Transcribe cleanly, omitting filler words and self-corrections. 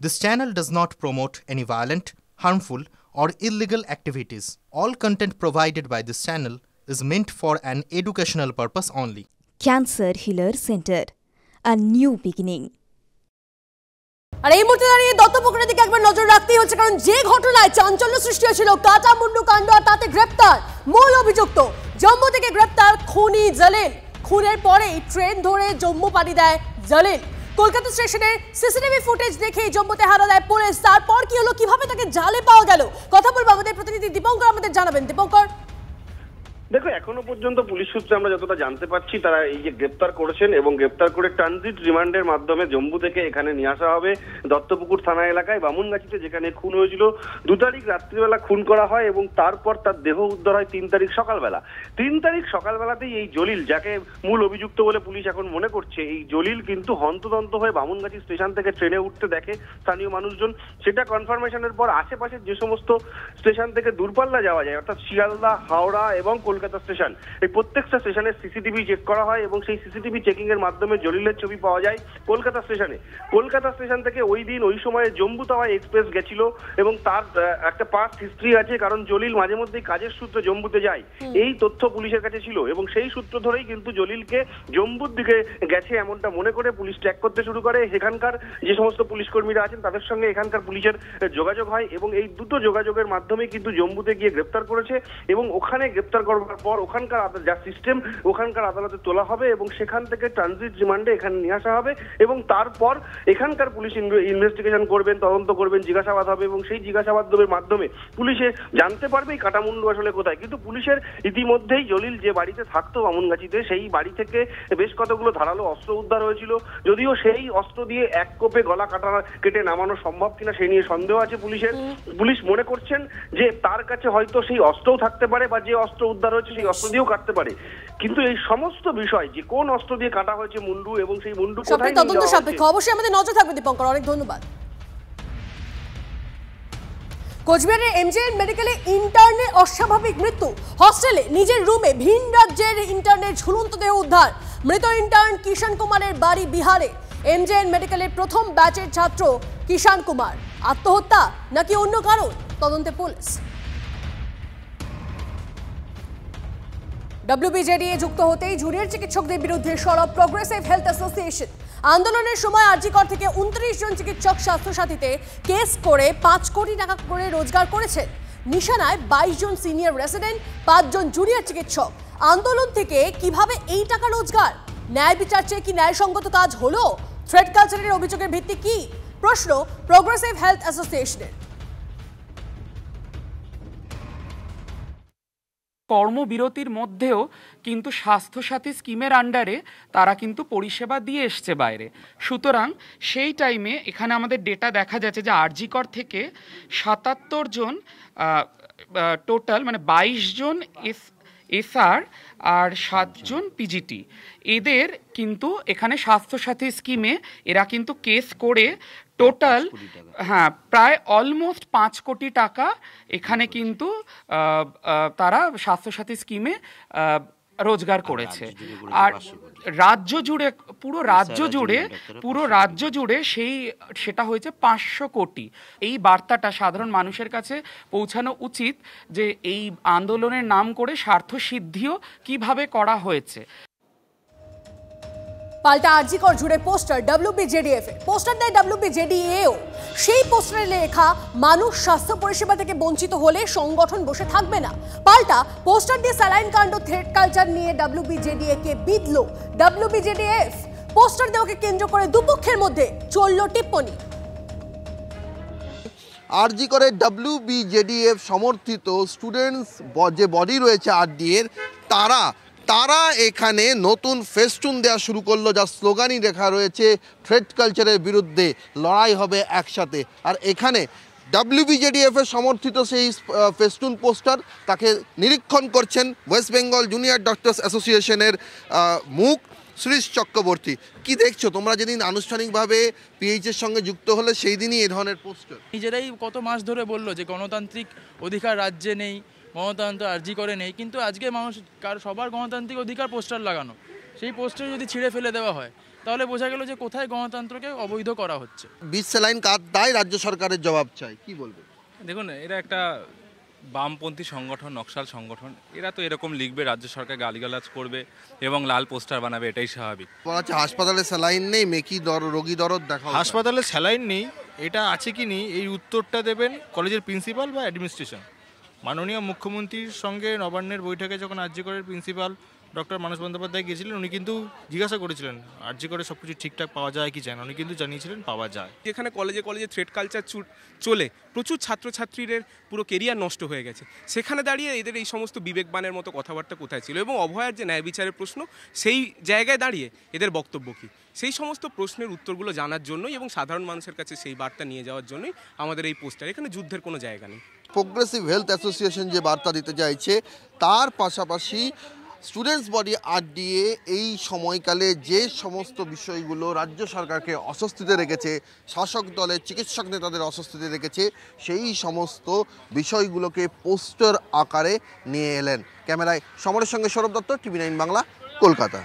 This channel does not promote any violent, harmful, or illegal activities. All content provided by this channel is meant for an educational purpose only. Cancer Healer Center, a new beginning. আর এই মুহূর্তে দাঁড়িয়ে দত্তপুকুরের দিকে একবার নজর রাখতেই হচ্ছে, কারণ যে ঘটনায় চাঞ্চল্য সৃষ্টি হয়েছিল, কাটামুন্ডু কাণ্ড, আর তাতে গ্রেপ্তার মূল অভিযুক্ত। জম্মু থেকে গ্রেপ্তার খুনি জলিল। খুনের পরেই ট্রেন ধরে জম্মু পাড়ি দেয় জলিল। কলকাতা স্টেশনের সিসিটিভি ফুটেজ দেখে জম্মুতে হানা দেয় পুলিশ। তারপর কি হলো, কিভাবে তাকে জালে পাওয়া গেল, কথা বলবো আমাদের প্রতিনিধি দীপঙ্কর আমাদের জানাবেন। দীপঙ্কর, দেখো, এখনো পর্যন্ত পুলিশ সূত্রে আমরা যতটা জানতে পারছি, তারা এই যে গ্রেপ্তার করেছেন এবং গ্রেপ্তার করে ট্রানজিট রিমান্ডের মাধ্যমে জম্মু থেকে এখানে নিয়ে আসা হবে দত্তপুকুর থানা এলাকায় বামুনগাছিতে, যেখানে খুন হয়েছিল। 2 তারিখ রাত্রিবেলা খুন করা হয় এবং তারপর তার দেহ উদ্ধার হয় 3 তারিখ সকালবেলা। 3 তারিখ সকালবেলাতেই এই জলিল, যাকে মূল অভিযুক্ত বলে পুলিশ এখন মনে করছে, এই জলিল কিন্তু হন্তদন্ত হয়ে বামুনগাছি স্টেশন থেকে ট্রেনে উঠতে দেখে স্থানীয় মানুষজন। সেটা কনফার্মেশনের পর আশেপাশের যে সমস্ত স্টেশন থেকে দূরপাল্লা যাওয়া যায়, অর্থাৎ শিয়ালদা, হাওড়া এবং কলকাতা স্টেশন, এই প্রত্যেকটা স্টেশনের সিসিটিভি চেক করা হয় এবং সেই সিসিটিভি চেকিং এর মাধ্যমে জলিলের ছবি পাওয়া যায় কলকাতা স্টেশনে। কলকাতা স্টেশন থেকে ওই দিন ওই সময়ে জম্মু তাওয়াই এক্সপ্রেস গেছিল এবং তার একটা পাস্ট হিস্ট্রি আছে, কারণ জলিল মাঝে মধ্যেই কাজের সূত্রে জম্মুতে যায়। এই তথ্য পুলিশের কাছে ছিল এবং সেই সূত্র ধরেই কিন্তু জলিলকে জম্মুর দিকে গেছে এমনটা মনে করে পুলিশ ট্র্যাক করতে শুরু করে। এখানকার যে সমস্ত পুলিশ কর্মীরা আছেন তাদের সঙ্গে এখানকার পুলিশের যোগাযোগ হয় এবং এই দুটো যোগাযোগের মাধ্যমে কিন্তু জম্মুতে গিয়ে গ্রেপ্তার করেছে এবং ওখানে গ্রেপ্তার করবার পর ওখানকার যা সিস্টেম, ওখানকার আদালতে তোলা হবে এবং সেখান থেকে ট্রানজিট রিমান্ডে এখানে নিয়ে আসা হবে এবং তারপর এখানকার পুলিশ ইনভেস্টিগেশন করবেন, তদন্ত করবেন, জিজ্ঞাসাবাদ হবে এবং সেই জিজ্ঞাসাবাদের মাধ্যমে পুলিশে জানতে পারবে এই কাটামুন্ডু আসলে কোথায়। কিন্তু পুলিশের ইতিমধ্যেই জলিল যে বাড়িতে থাকতো বামুনগাছিতে, সেই বাড়ি থেকে বেশ কতগুলো ধারালো অস্ত্র উদ্ধার হয়েছিল। যদিও সেই অস্ত্র দিয়ে এক কোপে গলা কেটে নামানো সম্ভব কিনা সেই নিয়ে সন্দেহ আছে পুলিশের। পুলিশ মনে করছেন যে তার কাছে হয়তো সেই অস্ত্রও থাকতে পারে বা যে অস্ত্র উদ্ধার হয়েছে সেই অস্ত্র দিয়েও কাটতে পারে। কিন্তু এই সমস্ত বিষয়, যে কোন অস্ত্র দিয়ে কাটা হয়েছে মুন্ডু এবং সেই মুন্ডু কোথায়, তদন্ত সাপেক্ষ অবশ্যই আমাদের নজর থাকবে। দীপঙ্কর, অনেক ধন্যবাদ। কোচবিহারের এমজেএন মেডিকেলে ইন্টার্নের অস্বাভাবিক মৃত্যু। হস্টেলে নিজের রুমে ভিন রাজ্যের ইন্টার্নের ঝুলন্ত দেহ উদ্ধার। মৃত ইন্টার্ন কিষান কুমারের বাড়ি বিহারে। এমজেএন মেডিকেলের প্রথম ব্যাচের ছাত্র কিষান কুমার। আত্মহত্যা নাকি অন্য কারণ, তদন্তে পুলিশ। WBJDA যুক্ত হতেই জুনিয়র চিকিৎসকদের বিরুদ্ধে সরব প্রগ্রেসিভ হেলথ অ্যাসোসিয়েশন। আন্দোলনের সময় আরজিকর থেকে 29 জন চিকিৎসক স্বাস্থ্যসাথীতে কেস করে 5 কোটি টাকা করে রোজগার করেছেন। নিশানায় 22 জন সিনিয়র রেসিডেন্ট, 5 জন জুনিয়র চিকিৎসক। আন্দোলন থেকে কিভাবে এই টাকা রোজগার? ন্যায় বিচার চেয়ে কি ন্যায়সঙ্গত কাজ হলো? থ্রেড কালচারের অভিযোগের ভিত্তি কি? প্রশ্ন প্রগ্রেসিভ হেলথ অ্যাসোসিয়েশনের। কর্মবিরতির মধ্যেও কিন্তু স্বাস্থ্যসাথী স্কিমের আন্ডারে তারা কিন্তু পরিষেবা দিয়ে এসছে বাইরে। সুতরাং সেই টাইমে এখানে আমাদের ডেটা দেখা যাচ্ছে যে আরজিকর থেকে 77 জন টোটাল, মানে 22 জন এসআর আর 7 জন পিজিটি, এদের কিন্তু এখানে স্বাস্থ্যসাথী স্কিমে এরা কিন্তু কেস করে টোটাল প্রায় অলমোস্ট 5 কোটি টাকা এখানে কিন্তু তারা স্বাস্থ্যসাথী স্কিমে রোজগার করেছে। আর রাজ্য জুড়ে, পুরো রাজ্য জুড়ে সেটা হয়েছে 500 কোটি। এই বার্তাটা সাধারণ মানুষের কাছে পৌঁছানো উচিত যে এই আন্দোলনের নাম করে স্বার্থ সিদ্ধিও কিভাবে করা হয়েছে। পাল্টা আরজিকর জুড়ে পোস্টার WBJDF এর। পোস্টার দেয় WBJDAও। সেই পোস্টারে লেখা, মানুষ স্বাস্থ্য পরিষেবা থেকে বঞ্চিত হলে সংগঠন বসে থাকবে না। পাল্টা পোস্টার দিয়ে স্যালাইন কাণ্ড, থ্রেড কালচার নিয়ে WBJDA কে বিঁধল WBJDF। পোস্টার দেওয়াকে কেন্দ্র করে দুপক্ষের মধ্যে চলল টিপ্পনি। আরজিকরের WBJDF সমর্থিত স্টুডেন্টস যে বডি রয়েছে আরডিএর, তারা এখানে নতুন ফেস্টুন দেওয়া শুরু করলো, যার স্লোগানই লেখা রয়েছে থ্রেড কালচারের বিরুদ্ধে লড়াই হবে একসাথে। আর এখানে WBJDF এর সমর্থিত সেই ফেস্টুন পোস্টার, তাকে নিরীক্ষণ করছেন ওয়েস্ট বেঙ্গল জুনিয়র ডক্টরস অ্যাসোসিয়েশনের মুখ শ্রীশ চক্রবর্তী। কি দেখছো তোমরা যেদিন আনুষ্ঠানিকভাবে পিএইচের সঙ্গে যুক্ত হলে সেই দিনই এই ধরনের পোস্টার? নিজেরাই কত মাস ধরে বললো যে গণতান্ত্রিক অধিকার রাজ্যে নেই, গণতন্ত্র আরজি করে নেই, কিন্তু আজকে মানুষ সবার গণতান্ত্রিক অধিকার পোস্টার লাগানো। সেই পোস্টার যদি ছিঁড়ে ফেলে দেওয়া হয় তাহলে বোঝা গেল যে কোথায় গণতন্ত্রকে অবৈধ করা হচ্ছে। 20 স্যালাইন কার দায়, রাজ্য সরকারের জবাব চাই, কি বলবেন? দেখুন, এরা একটা বামপন্থী সংগঠন, নকশাল সংগঠন, এরা তো এরকম লিখবে, রাজ্য সরকার গালিগালাজ করবে এবং লাল পোস্টার বানাবে, এটাই স্বাভাবিক। বলা হচ্ছে হাসপাতালে স্যালাইন নেই, মেকি রোগী দরদ দেখা। হাসপাতালে স্যালাইন নেই, এটা আছে কি নেই এই উত্তরটা দেবেন কলেজের প্রিন্সিপাল বা অ্যাডমিনিস্ট্রেশন। মাননীয় মুখ্যমন্ত্রীর সঙ্গে নবান্নের বৈঠকে যখন আরজিকরের প্রিন্সিপাল ডক্টর মানস বন্দ্যোপাধ্যায় গিয়েছিলেন, উনি কিন্তু জিজ্ঞাসা করেছিলেন আরজিকরে সব কিছু ঠিকঠাক পাওয়া যায় কি যায় না, উনি কিন্তু জানিয়েছিলেন পাওয়া যায়। যেখানে কলেজে থ্রেড কালচার চলে প্রচুর ছাত্রছাত্রীদের পুরো কেরিয়ার নষ্ট হয়ে গেছে, সেখানে দাঁড়িয়ে এদের এই সমস্ত বিবেকবানের মতো কথাবার্তা কোথায় ছিল? এবং অভয়ার যে ন্যায় বিচারের প্রশ্ন, সেই জায়গায় দাঁড়িয়ে এদের বক্তব্য কী? সেই সমস্ত প্রশ্নের উত্তরগুলো জানার জন্যই এবং সাধারণ মানুষের কাছে সেই বার্তা নিয়ে যাওয়ার জন্যই আমাদের এই পোস্টার। এখানে যুদ্ধের কোনো জায়গা নেই। প্রোগ্রেসিভ হেলথ অ্যাসোসিয়েশন যে বার্তা দিতে চাইছে, তার পাশাপাশি স্টুডেন্টস বডি আরডিএ এই সময়কালে যে সমস্ত বিষয়গুলো রাজ্য সরকারকে অস্বস্তিতে রেখেছে, শাসক দলের চিকিৎসক নেতাদের অস্বস্তিতে রেখেছে, সেই সমস্ত বিষয়গুলোকে পোস্টার আকারে নিয়ে এলেন। ক্যামেরায় সমরের সঙ্গে সৌরভ দত্ত, টিভি 9 বাংলা, কলকাতা।